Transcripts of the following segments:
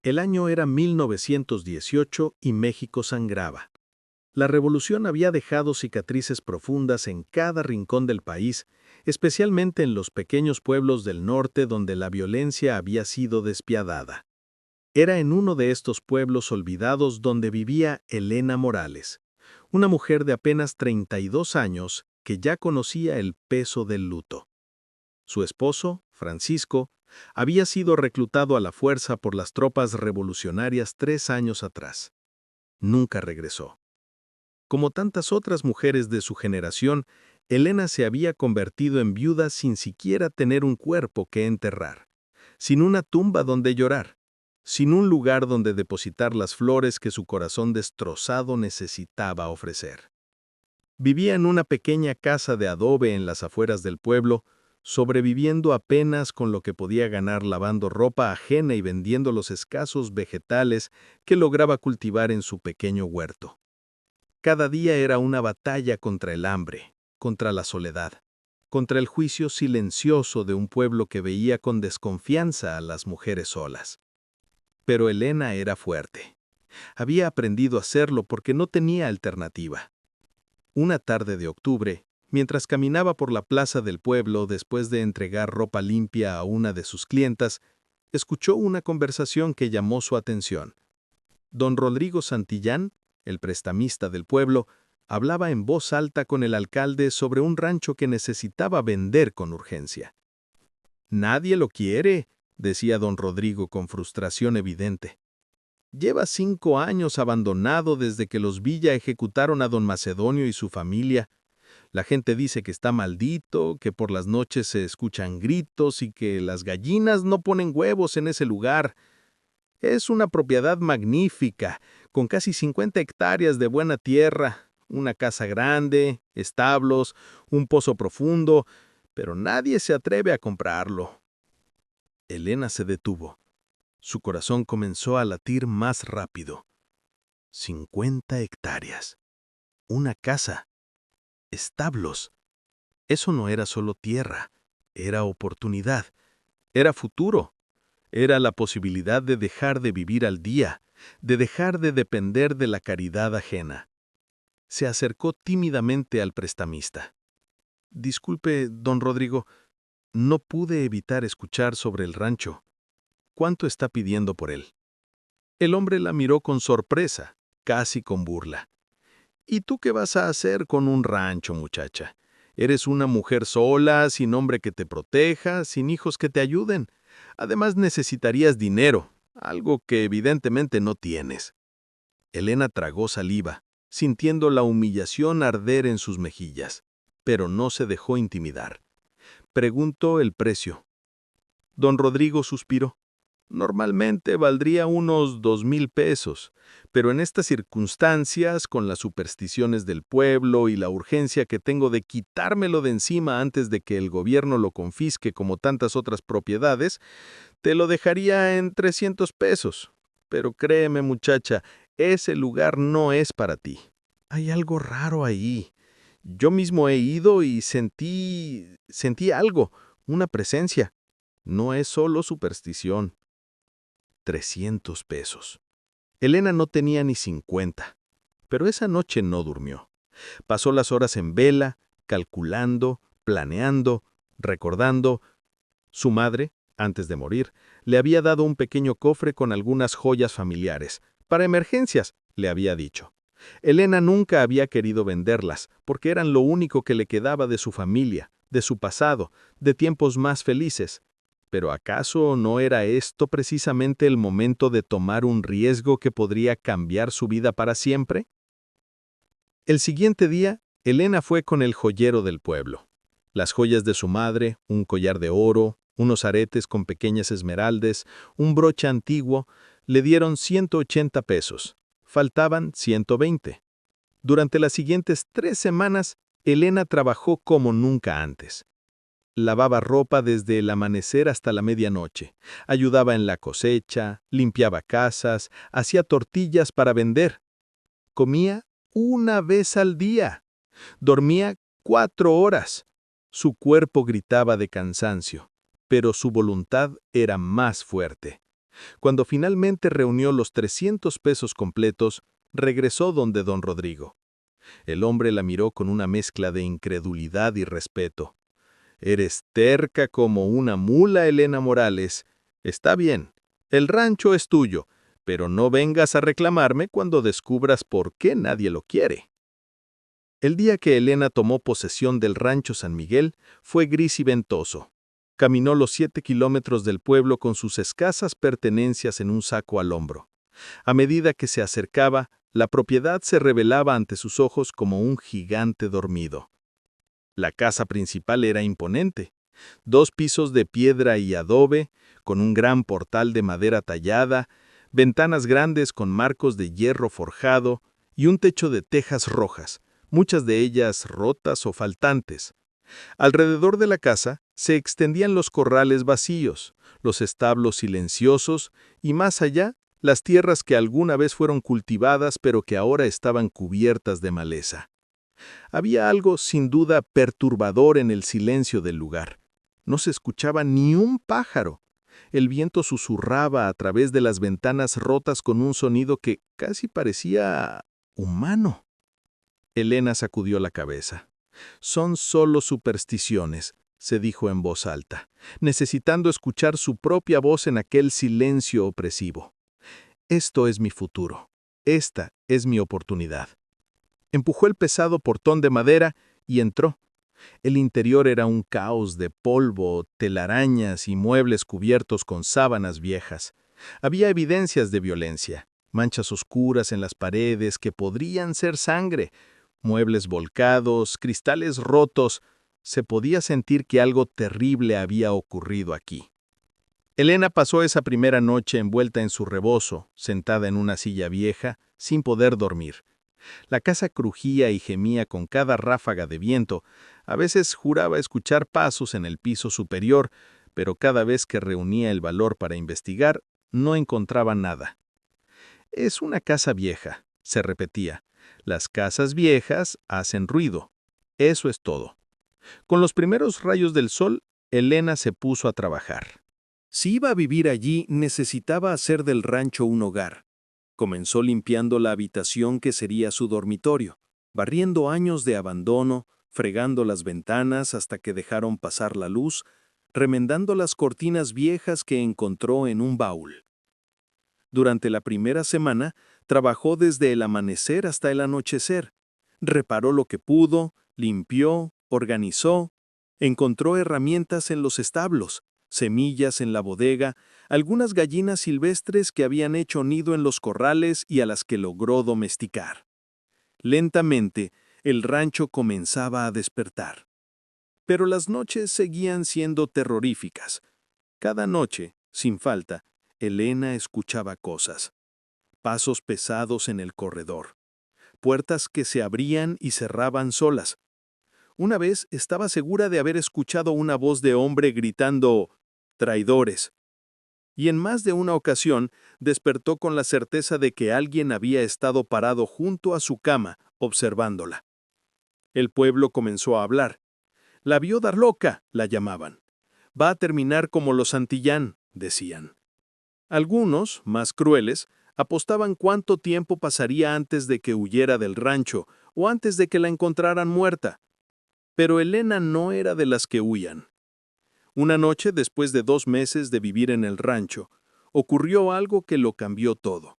El año era 1918 y México sangraba. La revolución había dejado cicatrices profundas en cada rincón del país, especialmente en los pequeños pueblos del norte donde la violencia había sido despiadada. Era en uno de estos pueblos olvidados donde vivía Elena Morales, una mujer de apenas 32 años que ya conocía el peso del luto. Su esposo, Francisco, había sido reclutado a la fuerza por las tropas revolucionarias 3 años atrás. Nunca regresó. Como tantas otras mujeres de su generación, Elena se había convertido en viuda sin siquiera tener un cuerpo que enterrar, sin una tumba donde llorar, sin un lugar donde depositar las flores que su corazón destrozado necesitaba ofrecer. Vivía en una pequeña casa de adobe en las afueras del pueblo, sobreviviendo apenas con lo que podía ganar lavando ropa ajena y vendiendo los escasos vegetales que lograba cultivar en su pequeño huerto. Cada día era una batalla contra el hambre, contra la soledad, contra el juicio silencioso de un pueblo que veía con desconfianza a las mujeres solas. Pero Elena era fuerte. Había aprendido a hacerlo porque no tenía alternativa. Una tarde de octubre, mientras caminaba por la plaza del pueblo después de entregar ropa limpia a una de sus clientas, escuchó una conversación que llamó su atención. Don Rodrigo Santillán, el prestamista del pueblo, hablaba en voz alta con el alcalde sobre un rancho que necesitaba vender con urgencia. «Nadie lo quiere», decía don Rodrigo con frustración evidente. «Lleva 5 años abandonado desde que los Villa ejecutaron a don Macedonio y su familia. La gente dice que está maldito, que por las noches se escuchan gritos y que las gallinas no ponen huevos en ese lugar. Es una propiedad magnífica, con casi 50 hectáreas de buena tierra, una casa grande, establos, un pozo profundo, pero nadie se atreve a comprarlo». Elena se detuvo. Su corazón comenzó a latir más rápido. 50 hectáreas. Una casa. Establos. Eso no era solo tierra, era oportunidad, era futuro. Era la posibilidad de dejar de vivir al día, de dejar de depender de la caridad ajena. Se acercó tímidamente al prestamista. «Disculpe, don Rodrigo, no pude evitar escuchar sobre el rancho. ¿Cuánto está pidiendo por él?» El hombre la miró con sorpresa, casi con burla. «¿Y tú qué vas a hacer con un rancho, muchacha? Eres una mujer sola, sin hombre que te proteja, sin hijos que te ayuden. Además necesitarías dinero, algo que evidentemente no tienes». Elena tragó saliva, sintiendo la humillación arder en sus mejillas, pero no se dejó intimidar. Preguntó el precio. Don Rodrigo suspiró. «Normalmente valdría unos 2,000 pesos, pero en estas circunstancias, con las supersticiones del pueblo y la urgencia que tengo de quitármelo de encima antes de que el gobierno lo confisque como tantas otras propiedades, te lo dejaría en 300 pesos. Pero créeme, muchacha, ese lugar no es para ti. Hay algo raro ahí. Yo mismo he ido y sentí algo, una presencia. No es solo superstición». 300 pesos. Elena no tenía ni 50, pero esa noche no durmió. Pasó las horas en vela, calculando, planeando, recordando. Su madre, antes de morir, le había dado un pequeño cofre con algunas joyas familiares. Para emergencias, le había dicho. Elena nunca había querido venderlas, porque eran lo único que le quedaba de su familia, de su pasado, de tiempos más felices. Pero ¿acaso no era esto precisamente el momento de tomar un riesgo que podría cambiar su vida para siempre? El siguiente día, Elena fue con el joyero del pueblo. Las joyas de su madre, un collar de oro, unos aretes con pequeñas esmeraldas, un broche antiguo, le dieron 180 pesos. Faltaban 120. Durante las siguientes 3 semanas, Elena trabajó como nunca antes. Lavaba ropa desde el amanecer hasta la medianoche, ayudaba en la cosecha, limpiaba casas, hacía tortillas para vender. Comía una vez al día. Dormía 4 horas. Su cuerpo gritaba de cansancio, pero su voluntad era más fuerte. Cuando finalmente reunió los 300 pesos completos, regresó donde don Rodrigo. El hombre la miró con una mezcla de incredulidad y respeto. «Eres terca como una mula, Elena Morales. Está bien, el rancho es tuyo, pero no vengas a reclamarme cuando descubras por qué nadie lo quiere». El día que Elena tomó posesión del rancho San Miguel fue gris y ventoso. Caminó los 7 kilómetros del pueblo con sus escasas pertenencias en un saco al hombro. A medida que se acercaba, la propiedad se revelaba ante sus ojos como un gigante dormido. La casa principal era imponente. 2 pisos de piedra y adobe, con un gran portal de madera tallada, ventanas grandes con marcos de hierro forjado y un techo de tejas rojas, muchas de ellas rotas o faltantes. Alrededor de la casa se extendían los corrales vacíos, los establos silenciosos y más allá, las tierras que alguna vez fueron cultivadas pero que ahora estaban cubiertas de maleza. Había algo sin duda perturbador en el silencio del lugar. No se escuchaba ni un pájaro. El viento susurraba a través de las ventanas rotas con un sonido que casi parecía humano. Elena sacudió la cabeza. «Son solo supersticiones», se dijo en voz alta, necesitando escuchar su propia voz en aquel silencio opresivo. «Esto es mi futuro. Esta es mi oportunidad». Empujó el pesado portón de madera y entró. El interior era un caos de polvo, telarañas y muebles cubiertos con sábanas viejas. Había evidencias de violencia, manchas oscuras en las paredes que podrían ser sangre, muebles volcados, cristales rotos. Se podía sentir que algo terrible había ocurrido aquí. Elena pasó esa primera noche envuelta en su rebozo, sentada en una silla vieja, sin poder dormir. La casa crujía y gemía con cada ráfaga de viento. A veces juraba escuchar pasos en el piso superior, pero cada vez que reunía el valor para investigar, no encontraba nada. «Es una casa vieja», se repetía. «Las casas viejas hacen ruido. Eso es todo». Con los primeros rayos del sol, Elena se puso a trabajar. Si iba a vivir allí, necesitaba hacer del rancho un hogar. Comenzó limpiando la habitación que sería su dormitorio, barriendo años de abandono, fregando las ventanas hasta que dejaron pasar la luz, remendando las cortinas viejas que encontró en un baúl. Durante la primera semana, trabajó desde el amanecer hasta el anochecer. Reparó lo que pudo, limpió, organizó, encontró herramientas en los establos, semillas en la bodega, algunas gallinas silvestres que habían hecho nido en los corrales y a las que logró domesticar. Lentamente, el rancho comenzaba a despertar. Pero las noches seguían siendo terroríficas. Cada noche, sin falta, Elena escuchaba cosas. Pasos pesados en el corredor. Puertas que se abrían y cerraban solas. Una vez estaba segura de haber escuchado una voz de hombre gritando «traidores». Y en más de una ocasión despertó con la certeza de que alguien había estado parado junto a su cama, observándola. El pueblo comenzó a hablar. «La vio dar loca», la llamaban. «Va a terminar como los Santillán», decían. Algunos, más crueles, apostaban cuánto tiempo pasaría antes de que huyera del rancho o antes de que la encontraran muerta. Pero Elena no era de las que huían. Una noche, después de 2 meses de vivir en el rancho, ocurrió algo que lo cambió todo.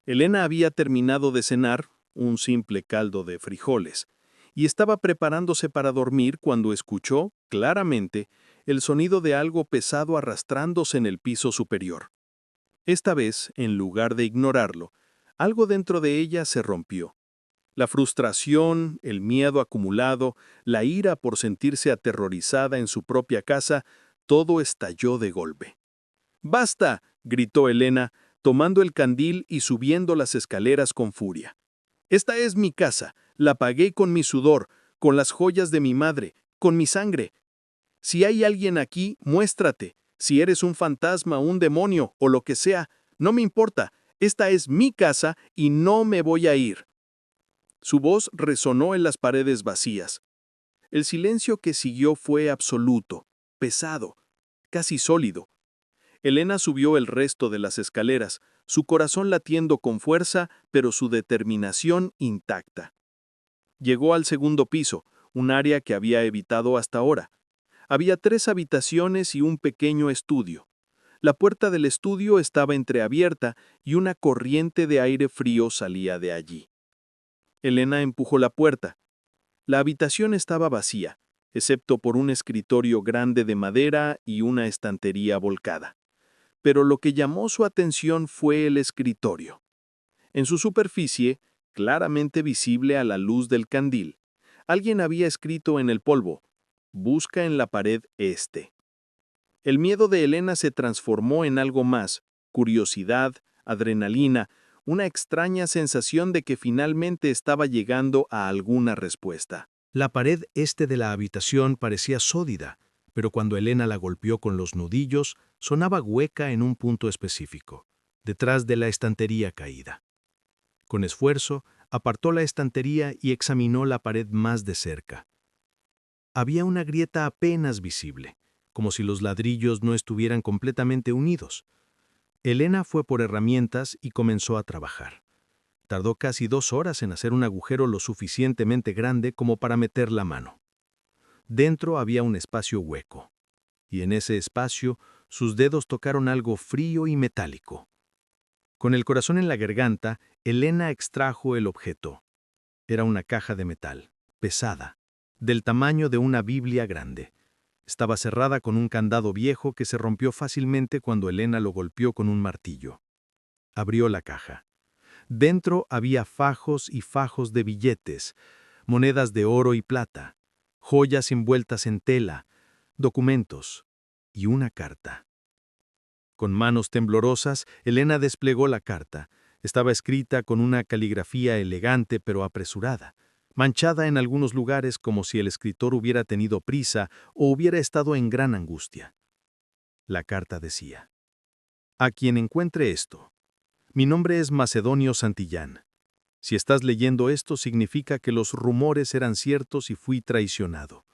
Elena había terminado de cenar, un simple caldo de frijoles, y estaba preparándose para dormir cuando escuchó, claramente, el sonido de algo pesado arrastrándose en el piso superior. Esta vez, en lugar de ignorarlo, algo dentro de ella se rompió. La frustración, el miedo acumulado, la ira por sentirse aterrorizada en su propia casa, todo estalló de golpe. «¡Basta!», gritó Elena, tomando el candil y subiendo las escaleras con furia. «Esta es mi casa, la pagué con mi sudor, con las joyas de mi madre, con mi sangre. Si hay alguien aquí, muéstrate. Si eres un fantasma, un demonio o lo que sea, no me importa. Esta es mi casa y no me voy a ir». Su voz resonó en las paredes vacías. El silencio que siguió fue absoluto, pesado, casi sólido. Elena subió el resto de las escaleras, su corazón latiendo con fuerza, pero su determinación intacta. Llegó al segundo piso, un área que había evitado hasta ahora. Había 3 habitaciones y un pequeño estudio. La puerta del estudio estaba entreabierta y una corriente de aire frío salía de allí. Elena empujó la puerta. La habitación estaba vacía, excepto por un escritorio grande de madera y una estantería volcada. Pero lo que llamó su atención fue el escritorio. En su superficie, claramente visible a la luz del candil, alguien había escrito en el polvo: «Busca en la pared este». El miedo de Elena se transformó en algo más: curiosidad, adrenalina, una extraña sensación de que finalmente estaba llegando a alguna respuesta. La pared este de la habitación parecía sólida, pero cuando Elena la golpeó con los nudillos, sonaba hueca en un punto específico, detrás de la estantería caída. Con esfuerzo, apartó la estantería y examinó la pared más de cerca. Había una grieta apenas visible, como si los ladrillos no estuvieran completamente unidos. Elena fue por herramientas y comenzó a trabajar. Tardó casi 2 horas en hacer un agujero lo suficientemente grande como para meter la mano. Dentro había un espacio hueco, y en ese espacio sus dedos tocaron algo frío y metálico. Con el corazón en la garganta, Elena extrajo el objeto. Era una caja de metal, pesada, del tamaño de una Biblia grande. Estaba cerrada con un candado viejo que se rompió fácilmente cuando Elena lo golpeó con un martillo. Abrió la caja. Dentro había fajos y fajos de billetes, monedas de oro y plata, joyas envueltas en tela, documentos y una carta. Con manos temblorosas, Elena desplegó la carta. Estaba escrita con una caligrafía elegante pero apresurada, manchada en algunos lugares como si el escritor hubiera tenido prisa o hubiera estado en gran angustia. La carta decía: «A quien encuentre esto, mi nombre es Macedonio Santillán. Si estás leyendo esto, significa que los rumores eran ciertos y fui traicionado.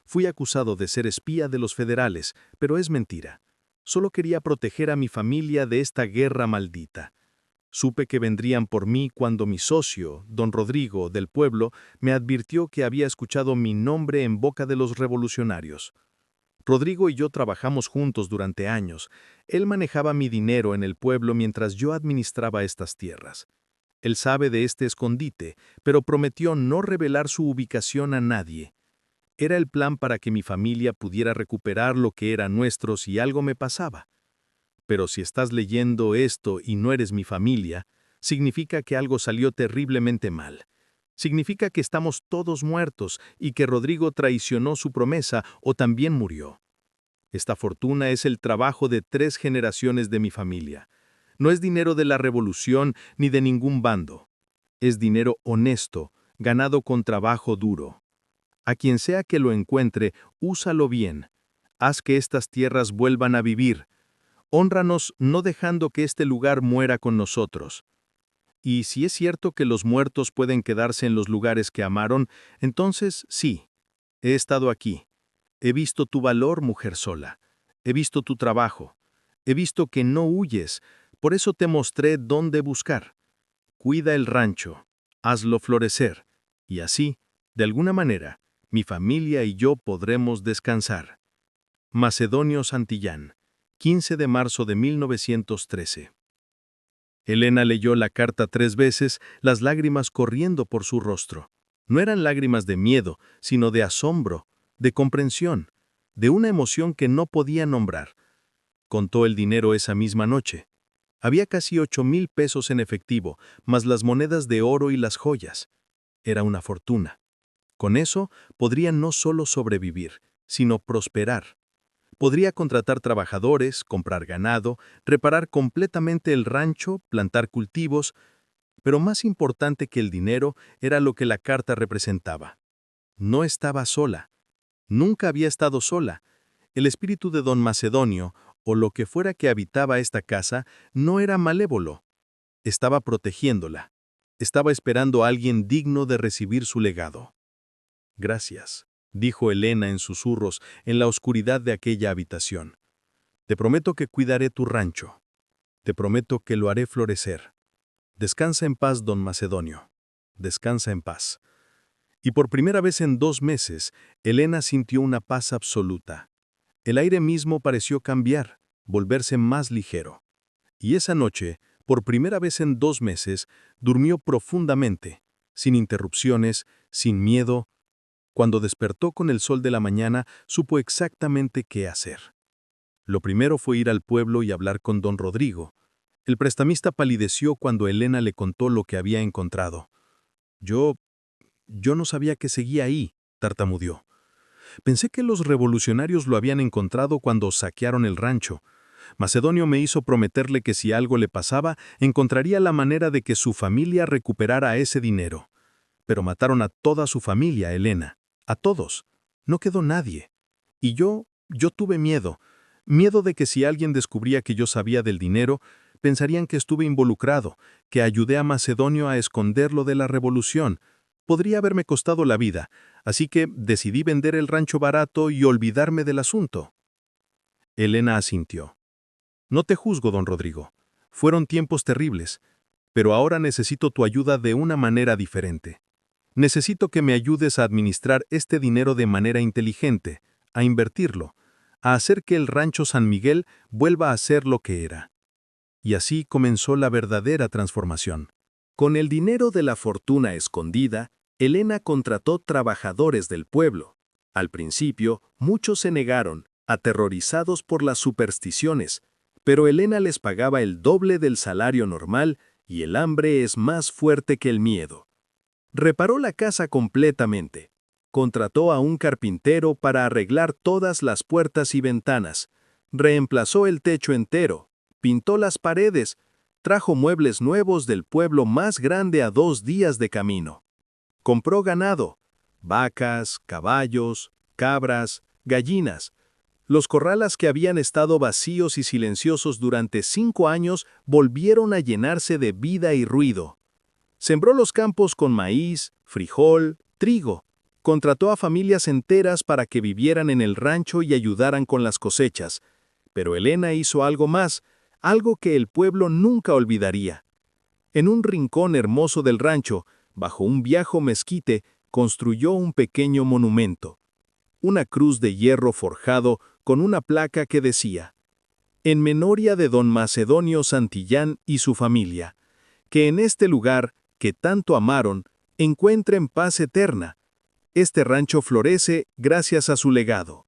Fui acusado de ser espía de los federales, pero es mentira. Solo quería proteger a mi familia de esta guerra maldita. Supe que vendrían por mí cuando mi socio, don Rodrigo, del pueblo, me advirtió que había escuchado mi nombre en boca de los revolucionarios. Rodrigo y yo trabajamos juntos durante años. Él manejaba mi dinero en el pueblo mientras yo administraba estas tierras. Él sabe de este escondite, pero prometió no revelar su ubicación a nadie. Era el plan para que mi familia pudiera recuperar lo que era nuestro si algo me pasaba. Pero si estás leyendo esto y no eres mi familia, significa que algo salió terriblemente mal. Significa que estamos todos muertos y que Rodrigo traicionó su promesa o también murió. Esta fortuna es el trabajo de 3 generaciones de mi familia. No es dinero de la revolución ni de ningún bando. Es dinero honesto, ganado con trabajo duro. A quien sea que lo encuentre, úsalo bien. Haz que estas tierras vuelvan a vivir. Hónranos no dejando que este lugar muera con nosotros. Y si es cierto que los muertos pueden quedarse en los lugares que amaron, entonces sí, he estado aquí. He visto tu valor, mujer sola. He visto tu trabajo. He visto que no huyes. Por eso te mostré dónde buscar. Cuida el rancho. Hazlo florecer. Y así, de alguna manera, mi familia y yo podremos descansar. Macedonio Santillán, 15 de marzo de 1913. Elena leyó la carta 3 veces, las lágrimas corriendo por su rostro. No eran lágrimas de miedo, sino de asombro, de comprensión, de una emoción que no podía nombrar. Contó el dinero esa misma noche. Había casi 8,000 pesos en efectivo, más las monedas de oro y las joyas. Era una fortuna. Con eso podría no solo sobrevivir, sino prosperar. Podría contratar trabajadores, comprar ganado, reparar completamente el rancho, plantar cultivos, pero más importante que el dinero era lo que la carta representaba. No estaba sola. Nunca había estado sola. El espíritu de don Macedonio, o lo que fuera que habitaba esta casa, no era malévolo. Estaba protegiéndola. Estaba esperando a alguien digno de recibir su legado. «Gracias», dijo Elena en susurros en la oscuridad de aquella habitación. Te prometo que cuidaré tu rancho. Te prometo que lo haré florecer. Descansa en paz, don Macedonio. Descansa en paz. Y por primera vez en 2 meses, Elena sintió una paz absoluta. El aire mismo pareció cambiar, volverse más ligero. Y esa noche, por primera vez en 2 meses, durmió profundamente, sin interrupciones, sin miedo. Cuando despertó con el sol de la mañana, supo exactamente qué hacer. Lo primero fue ir al pueblo y hablar con don Rodrigo. El prestamista palideció cuando Elena le contó lo que había encontrado. Yo no sabía que seguía ahí, tartamudeó. Pensé que los revolucionarios lo habían encontrado cuando saquearon el rancho. Macedonio me hizo prometerle que si algo le pasaba, encontraría la manera de que su familia recuperara ese dinero. Pero mataron a toda su familia, Elena. A todos. No quedó nadie. Y yo tuve miedo. Miedo de que si alguien descubría que yo sabía del dinero, pensarían que estuve involucrado, que ayudé a Macedonio a esconderlo de la revolución. Podría haberme costado la vida, así que decidí vender el rancho barato y olvidarme del asunto. Elena asintió. No te juzgo, don Rodrigo. Fueron tiempos terribles, pero ahora necesito tu ayuda de una manera diferente. Necesito que me ayudes a administrar este dinero de manera inteligente, a invertirlo, a hacer que el rancho San Miguel vuelva a ser lo que era. Y así comenzó la verdadera transformación. Con el dinero de la fortuna escondida, Elena contrató trabajadores del pueblo. Al principio, muchos se negaron, aterrorizados por las supersticiones, pero Elena les pagaba el doble del salario normal y el hambre es más fuerte que el miedo. Reparó la casa completamente. Contrató a un carpintero para arreglar todas las puertas y ventanas. Reemplazó el techo entero. Pintó las paredes. Trajo muebles nuevos del pueblo más grande a 2 días de camino. Compró ganado, vacas, caballos, cabras, gallinas. Los corrales que habían estado vacíos y silenciosos durante 5 años volvieron a llenarse de vida y ruido. Sembró los campos con maíz, frijol, trigo. Contrató a familias enteras para que vivieran en el rancho y ayudaran con las cosechas. Pero Elena hizo algo más, algo que el pueblo nunca olvidaría. En un rincón hermoso del rancho, bajo un viejo mezquite, construyó un pequeño monumento. Una cruz de hierro forjado con una placa que decía: en memoria de don Macedonio Santillán y su familia, que en este lugar, que tanto amaron, encuentren paz eterna. Este rancho florece gracias a su legado.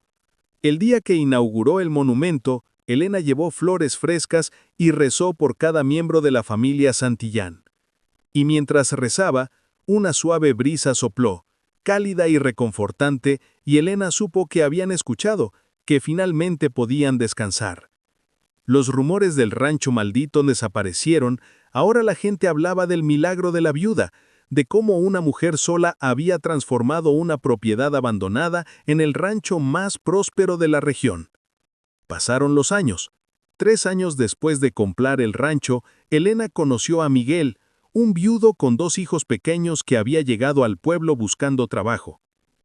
El día que inauguró el monumento, Elena llevó flores frescas y rezó por cada miembro de la familia Santillán. Y mientras rezaba, una suave brisa sopló, cálida y reconfortante, y Elena supo que habían escuchado, que finalmente podían descansar. Los rumores del rancho maldito desaparecieron, ahora la gente hablaba del milagro de la viuda, de cómo una mujer sola había transformado una propiedad abandonada en el rancho más próspero de la región. Pasaron los años. 3 años después de comprar el rancho, Elena conoció a Miguel, un viudo con 2 hijos pequeños que había llegado al pueblo buscando trabajo.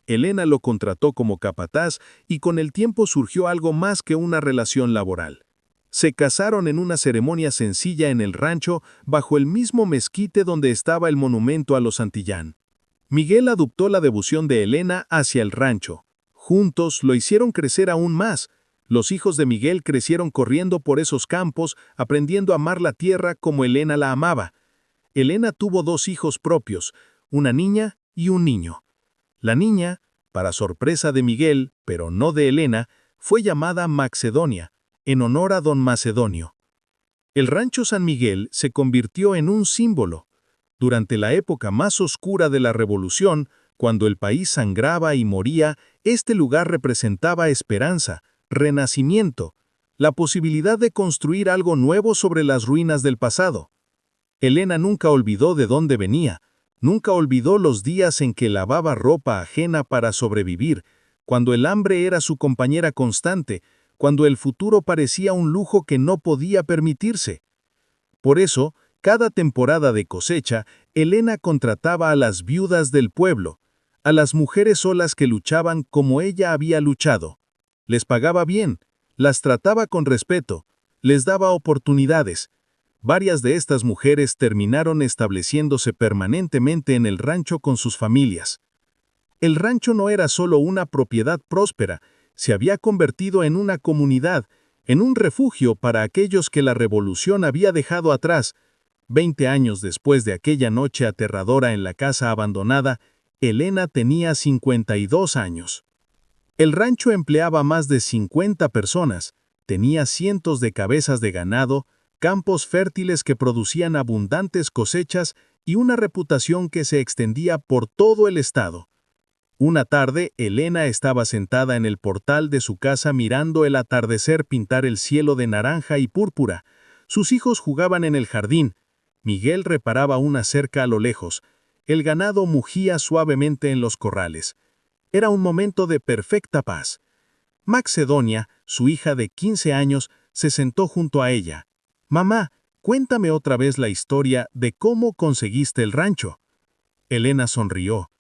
Elena lo contrató como capataz y con el tiempo surgió algo más que una relación laboral. Se casaron en una ceremonia sencilla en el rancho, bajo el mismo mezquite donde estaba el monumento a los Santillán. Miguel adoptó la devoción de Elena hacia el rancho. Juntos lo hicieron crecer aún más. Los hijos de Miguel crecieron corriendo por esos campos, aprendiendo a amar la tierra como Elena la amaba. Elena tuvo 2 hijos propios, una niña y un niño. La niña, para sorpresa de Miguel, pero no de Elena, fue llamada Macedonia, en honor a don Macedonio. El rancho San Miguel se convirtió en un símbolo. Durante la época más oscura de la revolución, cuando el país sangraba y moría, este lugar representaba esperanza, renacimiento, la posibilidad de construir algo nuevo sobre las ruinas del pasado. Elena nunca olvidó de dónde venía, nunca olvidó los días en que lavaba ropa ajena para sobrevivir, cuando el hambre era su compañera constante, cuando el futuro parecía un lujo que no podía permitirse. Por eso, cada temporada de cosecha, Elena contrataba a las viudas del pueblo, a las mujeres solas que luchaban como ella había luchado. Les pagaba bien, Las trataba con respeto, les daba oportunidades. Varias de estas mujeres terminaron estableciéndose permanentemente en el rancho con sus familias. El rancho no era solo una propiedad próspera, se había convertido en una comunidad, en un refugio para aquellos que la revolución había dejado atrás. 20 años después de aquella noche aterradora en la casa abandonada, Elena tenía 52 años. El rancho empleaba más de 50 personas, tenía cientos de cabezas de ganado, campos fértiles que producían abundantes cosechas y una reputación que se extendía por todo el estado. Una tarde, Elena estaba sentada en el portal de su casa mirando el atardecer pintar el cielo de naranja y púrpura. Sus hijos jugaban en el jardín. Miguel reparaba una cerca a lo lejos. El ganado mugía suavemente en los corrales. Era un momento de perfecta paz. Macedonia, su hija de 15 años, se sentó junto a ella. «Mamá, cuéntame otra vez la historia de cómo conseguiste el rancho». Elena sonrió.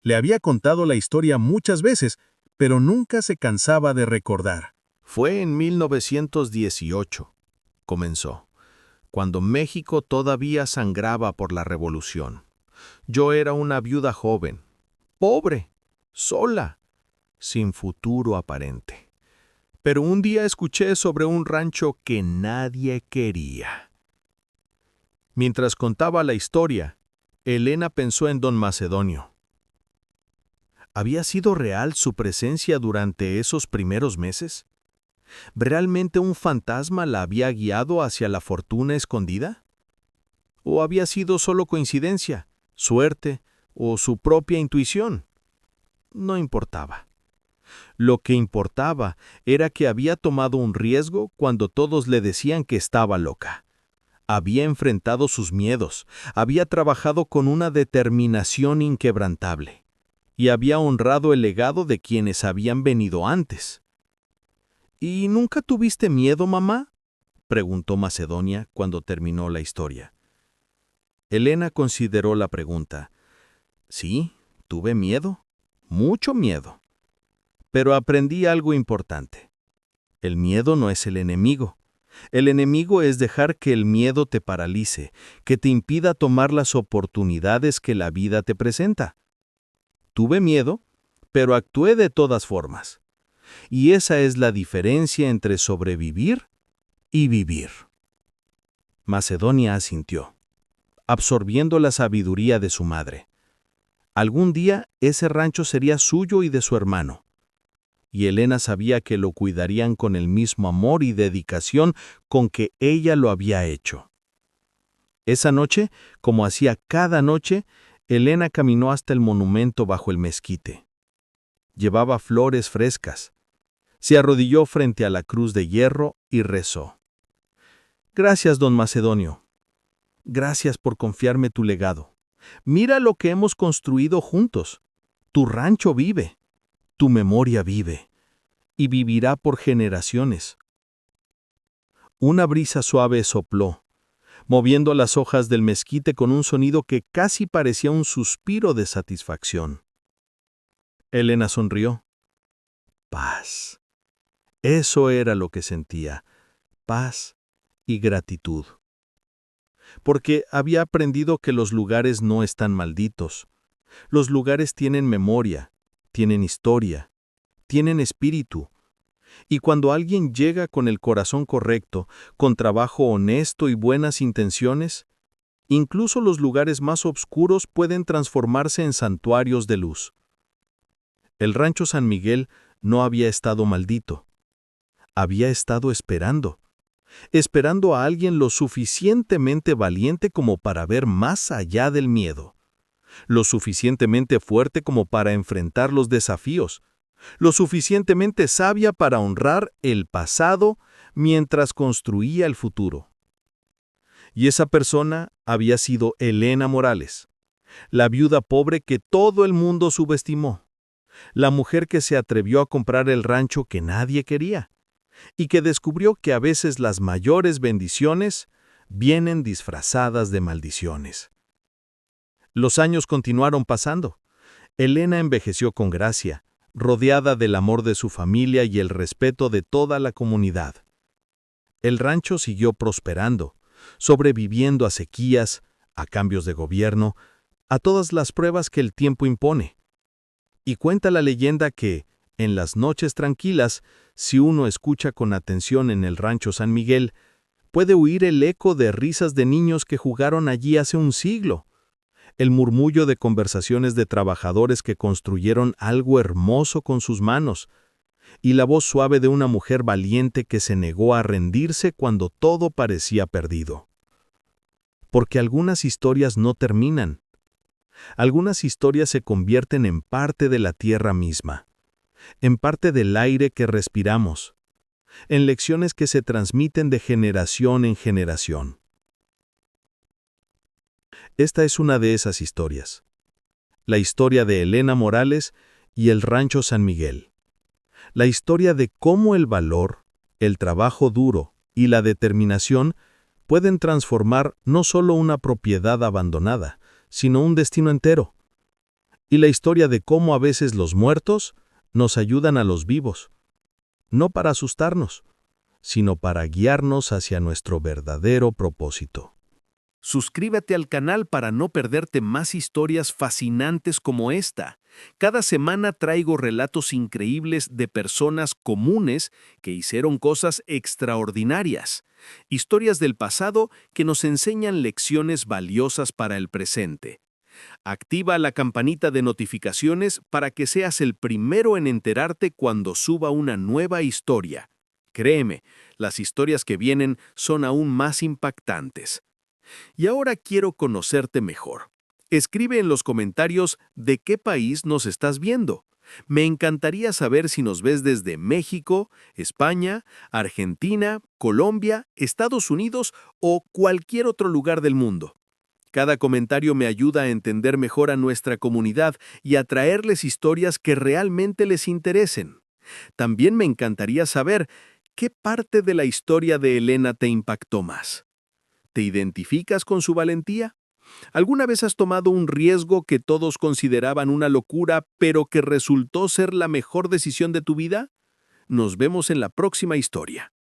Le había contado la historia muchas veces, pero nunca se cansaba de recordar. Fue en 1918, comenzó, cuando México todavía sangraba por la revolución. Yo era una viuda joven, pobre, sola, sin futuro aparente. Pero un día escuché sobre un rancho que nadie quería. Mientras contaba la historia, Elena pensó en don Macedonio. ¿Había sido real su presencia durante esos primeros meses? ¿Realmente un fantasma la había guiado hacia la fortuna escondida? ¿O había sido solo coincidencia, suerte o su propia intuición? No importaba. Lo que importaba era que había tomado un riesgo cuando todos le decían que estaba loca. Había enfrentado sus miedos, había trabajado con una determinación inquebrantable y había honrado el legado de quienes habían venido antes. ¿Y nunca tuviste miedo, mamá?, preguntó Macedonia cuando terminó la historia. Elena consideró la pregunta. Sí, tuve miedo, mucho miedo. Pero aprendí algo importante. El miedo no es el enemigo. El enemigo es dejar que el miedo te paralice, que te impida tomar las oportunidades que la vida te presenta. Tuve miedo, pero actué de todas formas. Y esa es la diferencia entre sobrevivir y vivir. Macedonia asintió, absorbiendo la sabiduría de su madre. Algún día ese rancho sería suyo y de su hermano. Y Elena sabía que lo cuidarían con el mismo amor y dedicación con que ella lo había hecho. Esa noche, como hacía cada noche, Elena caminó hasta el monumento bajo el mezquite. Llevaba flores frescas. Se arrodilló frente a la cruz de hierro y rezó. Gracias, don Macedonio. Gracias por confiarme tu legado. Mira lo que hemos construido juntos. Tu rancho vive. Tu memoria vive. Y vivirá por generaciones. Una brisa suave sopló, moviendo las hojas del mezquite con un sonido que casi parecía un suspiro de satisfacción. Elena sonrió. Paz. Eso era lo que sentía, paz y gratitud. Porque había aprendido que los lugares no están malditos. Los lugares tienen memoria, tienen historia, tienen espíritu. Y cuando alguien llega con el corazón correcto, con trabajo honesto y buenas intenciones, incluso los lugares más oscuros pueden transformarse en santuarios de luz. El rancho San Miguel no había estado maldito. Había estado esperando a alguien lo suficientemente valiente como para ver más allá del miedo, lo suficientemente fuerte como para enfrentar los desafíos, lo suficientemente sabia para honrar el pasado mientras construía el futuro. Y esa persona había sido Elena Morales, la viuda pobre que todo el mundo subestimó, la mujer que se atrevió a comprar el rancho que nadie quería, y que descubrió que a veces las mayores bendiciones vienen disfrazadas de maldiciones. Los años continuaron pasando. Elena envejeció con gracia, rodeada del amor de su familia y el respeto de toda la comunidad. El rancho siguió prosperando, sobreviviendo a sequías, a cambios de gobierno, a todas las pruebas que el tiempo impone. Y cuenta la leyenda que, en las noches tranquilas, si uno escucha con atención en el rancho San Miguel, puede oír el eco de risas de niños que jugaron allí hace un siglo, el murmullo de conversaciones de trabajadores que construyeron algo hermoso con sus manos, y la voz suave de una mujer valiente que se negó a rendirse cuando todo parecía perdido. Porque algunas historias no terminan. Algunas historias se convierten en parte de la tierra misma, en parte del aire que respiramos, en lecciones que se transmiten de generación en generación. Esta es una de esas historias. La historia de Elena Morales y el Rancho San Miguel. La historia de cómo el valor, el trabajo duro y la determinación pueden transformar no solo una propiedad abandonada, sino un destino entero. Y la historia de cómo a veces los muertos nos ayudan a los vivos, no para asustarnos, sino para guiarnos hacia nuestro verdadero propósito. Suscríbete al canal para no perderte más historias fascinantes como esta. Cada semana traigo relatos increíbles de personas comunes que hicieron cosas extraordinarias. Historias del pasado que nos enseñan lecciones valiosas para el presente. Activa la campanita de notificaciones para que seas el primero en enterarte cuando suba una nueva historia. Créeme, las historias que vienen son aún más impactantes. Y ahora quiero conocerte mejor. Escribe en los comentarios de qué país nos estás viendo. Me encantaría saber si nos ves desde México, España, Argentina, Colombia, Estados Unidos o cualquier otro lugar del mundo. Cada comentario me ayuda a entender mejor a nuestra comunidad y a traerles historias que realmente les interesen. También me encantaría saber qué parte de la historia de Elena te impactó más. ¿Te identificas con su valentía? ¿Alguna vez has tomado un riesgo que todos consideraban una locura, pero que resultó ser la mejor decisión de tu vida? Nos vemos en la próxima historia.